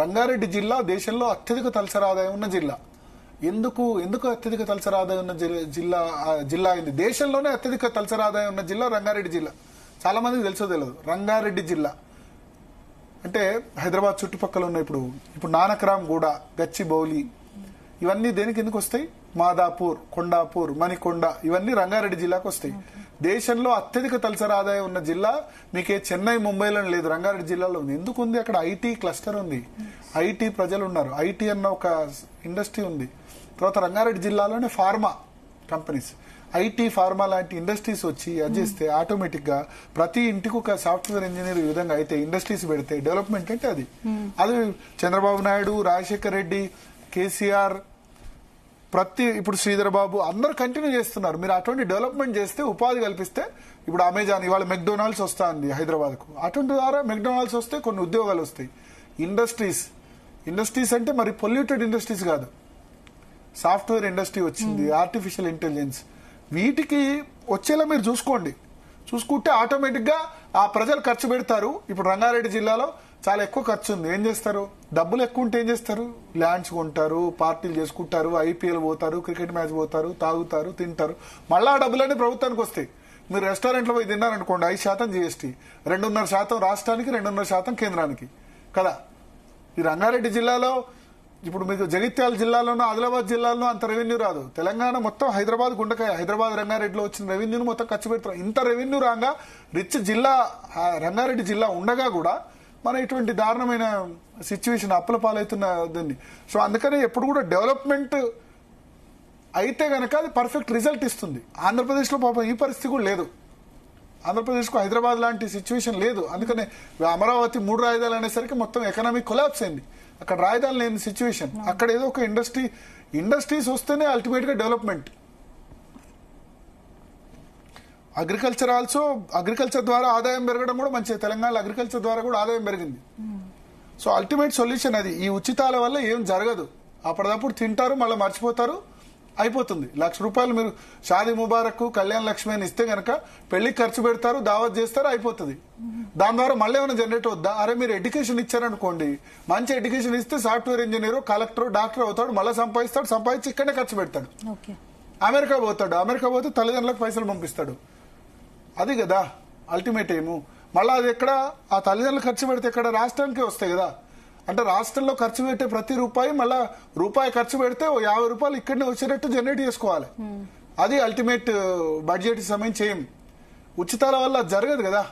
రంగారెడ్డి జిల్లా దేశంలో అత్యధిక తలసరి ఆదాయం ఉన్న జిల్లా. ఎందుకు అత్యధిక తలసరి ఆదాయం ఉన్న జిల్లా అయింది? దేశంలోనే అత్యధిక తలసరి ఆదాయం ఉన్న జిల్లా రంగారెడ్డి జిల్లా. చాలా మందికి తెలుసో తెలియదు. రంగారెడ్డి జిల్లా అంటే హైదరాబాద్ చుట్టుపక్కల ఉన్న ఇప్పుడు నానక్రామ్ గూడ, గచ్చిబౌలి ఇవన్నీ దేనికి ఎందుకు వస్తాయి? మాదాపూర్, కొండాపూర్, మణికొండ ఇవన్నీ రంగారెడ్డి జిల్లాకు వస్తాయి. దేశంలో అత్యధిక తలసరి ఆదాయం ఉన్న జిల్లా మీకే చెన్నై, ముంబైలో లేదు, రంగారెడ్డి జిల్లాలో ఉంది. ఎందుకు ఉంది? అక్కడ ఐటీ క్లస్టర్ ఉంది, ఐటీ ప్రజలు ఉన్నారు, ఐటీ అన్న ఒక ఇండస్ట్రీ ఉంది. తర్వాత రంగారెడ్డి జిల్లాలోనే ఫార్మా కంపెనీస్, ఐటీ, ఫార్మా లాంటి ఇండస్ట్రీస్ వచ్చి అది చేస్తే ఆటోమేటిక్ గా ప్రతి ఇంటికి ఒక సాఫ్ట్వేర్ ఇంజనీర్ ఈ విధంగా అయితే ఇండస్ట్రీస్ పెడితే డెవలప్మెంట్ అంటే అది చంద్రబాబు నాయుడు, రాజశేఖర్ రెడ్డి, కేసీఆర్, ఇప్పుడు శ్రీధర్ బాబు అందరూ కంటిన్యూ చేస్తున్నారు. మీరు అటువంటి డెవలప్మెంట్ చేస్తే, ఉపాధి కల్పిస్తే, ఇప్పుడు అమెజాన్ ఇవాళ మెక్డొనాల్డ్స్ వస్తా ఉంది హైదరాబాద్ కు, అటువంటి ద్వారా మెక్డొనాల్డ్స్ వస్తే కొన్ని ఉద్యోగాలు వస్తాయి. ఇండస్ట్రీస్ అంటే మరి పొల్యూటెడ్ ఇండస్ట్రీస్ కాదు, సాఫ్ట్వేర్ ఇండస్ట్రీ వచ్చింది, ఆర్టిఫిషియల్ ఇంటెలిజెన్స్, వీటికి వచ్చేలా మీరు చూసుకుంటే ఆటోమేటిక్ గా ఆ ప్రజలు ఖర్చు పెడతారు. ఇప్పుడు రంగారెడ్డి జిల్లాలో చాలా ఎక్కువ ఖర్చు ఉంది. ఏం చేస్తారు? డబ్బులు ఎక్కువ ఉంటే ఏం చేస్తారు? ల్యాండ్స్ కొంటారు, పార్టీలు చేసుకుంటారు, ఐపీఎల్ పోతారు, క్రికెట్ మ్యాచ్ పోతారు, తాగుతారు, తింటారు. మళ్ళా ఆ డబ్బులన్నీ ప్రభుత్వానికి వస్తాయి. మీరు రెస్టారెంట్లో పోయి తిన్నారనుకోండి, 5% జీఎస్టీ, 2.5% రాష్ట్రానికి, 2.5% కేంద్రానికి కదా. ఈ రంగారెడ్డి జిల్లాలో ఇప్పుడు మీకు జగిత్యాల జిల్లాలోనూ ఆదిలాబాద్ జిల్లాలోనూ అంత రెవెన్యూ రాదు. తెలంగాణ మొత్తం హైదరాబాద్ గుండకాయ, హైదరాబాద్ రంగారెడ్డిలో వచ్చిన రెవెన్యూను మొత్తం ఖర్చు పెడతారు. ఇంత రెవెన్యూ రాగా రిచ్ జిల్లా రంగారెడ్డి జిల్లా ఉండగా కూడా మన ఇటువంటి దారుణమైన సిచ్యువేషన్ అప్పుల పాలవుతున్న దాన్ని. సో అందుకనే ఎప్పుడు కూడా డెవలప్మెంట్ అయితే గనక అది పర్ఫెక్ట్ రిజల్ట్ ఇస్తుంది. ఆంధ్రప్రదేశ్లో పాపం ఈ పరిస్థితి కూడా లేదు. ఆంధ్రప్రదేశ్కు హైదరాబాద్ లాంటి సిచ్యువేషన్ లేదు. అందుకనే అమరావతి 3 రాజధానులు అనేసరికి మొత్తం ఎకనామీ కొలాప్స్ అయింది. అక్కడ రాజధాని లేని సిచ్యువేషన్. అక్కడ ఏదో ఒక ఇండస్ట్రీస్ వస్తేనే అల్టిమేట్ గా డెవలప్మెంట్. అగ్రికల్చర్ ద్వారా ఆదాయం పెరగడం కూడా మంచిది. తెలంగాణలో అగ్రికల్చర్ ద్వారా కూడా ఆదాయం పెరిగింది. సో అల్టిమేట్ సొల్యూషన్ అది. ఈ ఉచితాల వల్ల ఏం జరగదు. అప్పటిదప్పుడు తింటారు, మళ్ళీ మర్చిపోతారు, అయిపోతుంది. ₹1,00,000 మీరు షాదీ ముబారక్, కళ్యాణ లక్ష్మి అని ఇస్తే గనక పెళ్లికి ఖర్చు పెడతారు, దావత్ చేస్తారు, అయిపోతుంది. దాని ద్వారా మళ్ళీ ఏమైనా జనరేట్ అవుద్దా? అరే మీరు ఎడ్యుకేషన్ ఇచ్చారనుకోండి, మంచి ఎడ్యుకేషన్ ఇస్తే సాఫ్ట్వేర్ ఇంజనీర్, కలెక్టర్, డాక్టర్ అవుతాడు, మళ్ళీ సంపాదించి ఇక్కడే ఖర్చు పెడతాడు. అమెరికా పోతే తల్లిదండ్రులకు పైసలు పంపిస్తాడు. అది కదా అల్టిమేట్ ఏము. మళ్ళీ అది ఎక్కడ ఆ తల్లిదండ్రులు ఖర్చు పెడితే ఎక్కడ రాష్ట్రానికే వస్తాయి కదా. అంటే రాష్ట్రంలో ఖర్చు పెట్టే ప్రతి రూపాయి మళ్ళా రూపాయి ఖర్చు పెడితే ₹50 ఇక్కడనే వచ్చేటట్టు జనరేట్ చేసుకోవాలి. అది అల్టిమేట్ బడ్జెట్ సమయం చేయం. ఉచితాల వల్ల జరగదు కదా.